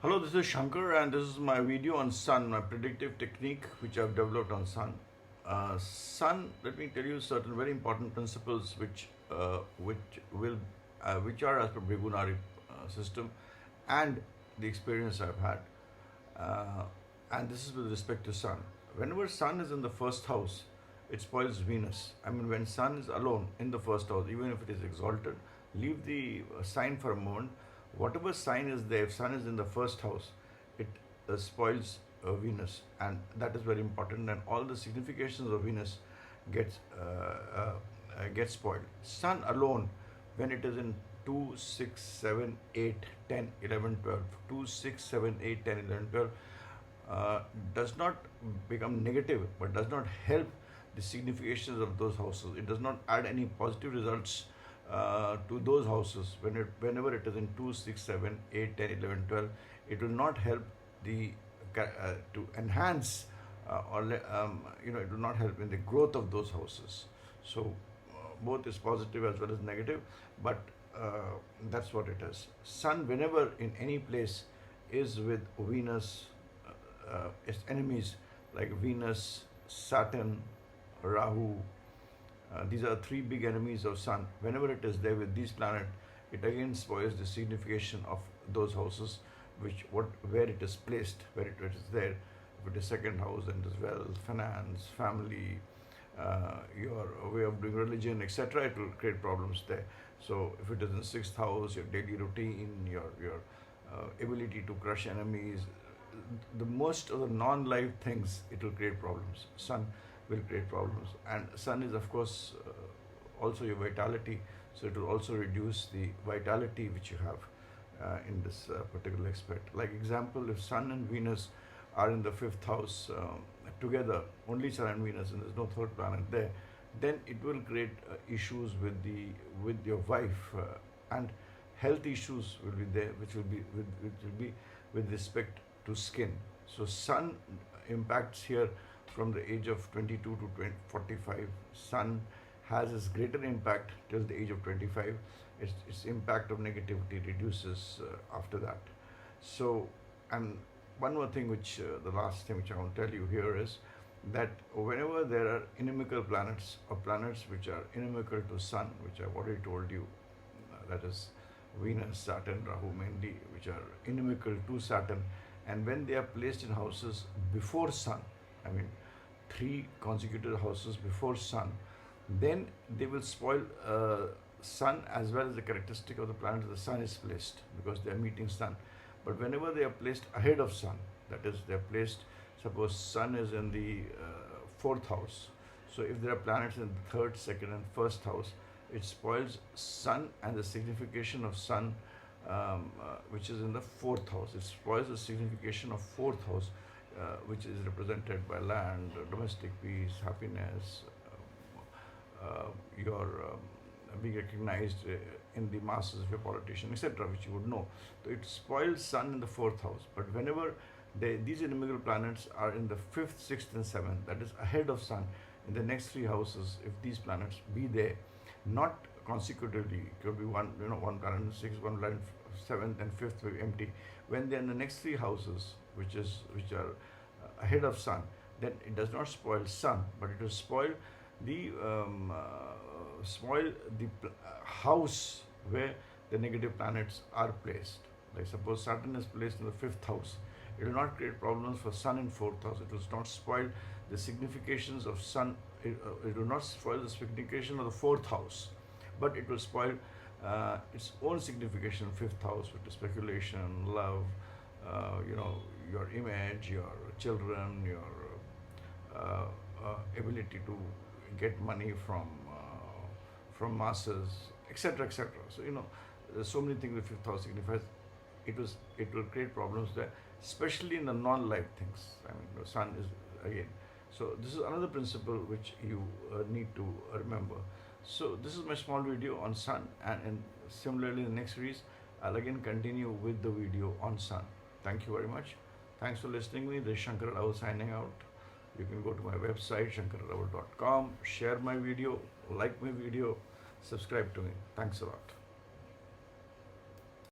Hello, this is Shanker, and this is my video on sun, my predictive technique which I've developed on sun. Sun, let me tell you certain very important principles which are as per Begunari system and the experience I've had. Uh, and this is with respect to sun. Whenever sun is in the first house, it spoils Venus. I mean, when sun is alone in the first house, even if it is exalted, leave the sign for a moment. Whatever sign is there, if sun is in the first house, it spoils Venus, and that is very important. And all the significations of Venus gets gets spoiled. Sun alone, when it is in 2, 6, 7, 8, 10, 11, 12, 2, 6, 7, 8, 10, 11, 12, does not become negative, but does not help the significations of those houses. It does not add any positive results to those houses whenever it is in 2, 6, 7, 8, 10, 11, 12. It will not help the to enhance it will not help in the growth of those houses. So both is positive as well as negative, but that's what it is. Sun, whenever in any place, is with Venus, its enemies like Venus, Saturn, Rahu. These are three big enemies of sun. Whenever it is there with these planets, it again spoils the signification of those houses, where it is placed, where it is there. If it is second house, then it is wealth, finance, family, your way of doing religion, etc. It will create problems there. So if it is in sixth house, your daily routine, your ability to crush enemies, the most of the non-life things, it will create problems. Sun will create problems, and sun is of course also your vitality, so it will also reduce the vitality which you have in this particular aspect. Like example, if sun and Venus are in the fifth house together, only sun and Venus, and there's no third planet there, then it will create issues with your wife, and health issues will be there, which will be with respect to skin. So sun impacts here from the age of 22 to 45. Sun has its greater impact till the age of 25. Its impact of negativity reduces after that. So, and one more thing, the last thing which I want to tell you here is that whenever there are inimical planets, or planets which are inimical to sun, which I've already told you, that is Venus, Saturn, Rahu mainly, which are inimical to Saturn, and when they are placed in houses before sun, I mean 3 consecutive houses before sun, then they will spoil sun as well as the characteristic of the planet the sun is placed, because they are meeting sun. But whenever they are placed ahead of sun, that is, they are placed, suppose sun is in the 4th house, so if there are planets in the 3rd, 2nd and 1st house, it spoils sun and the signification of sun, which is in the 4th house. It spoils the signification of 4th house, which is represented by land, domestic peace, happiness, your being recognized in the masses of a politician, etc., which you would know. So it spoils sun in the 4th house. But whenever these inimical planets are in the 5th, 6th and 7th, that is ahead of sun, in the next 3 houses, if these planets be there, not consecutively, it could be one planet in 6th, one planet 7th and 5th will be empty. When they're in the next 3 houses, which are ahead of sun, then it does not spoil sun, but it will spoil the house where the negative planets are placed. Like suppose Saturn is placed in the 5th house, it will not create problems for sun in 4th house. It will not spoil the significations of sun. It will not spoil the signification of the 4th house, but it will spoil its own signification, 5th house, which is speculation, love, your image, your children, your ability to get money from masses, etc., etc. So there's so many things the 5th house signifies. It will create problems there, especially in the non-life things. I mean, the sun is again. So this is another principle which you need to remember. So this is my small video on sun, and similarly in the next series I'll again continue with the video on sun. Thank you very much. Thanks for listening to me. This is Shanker Adawal signing out. You can go to my website shankeradawal.com, share my video, like my video, subscribe to me. Thanks a lot.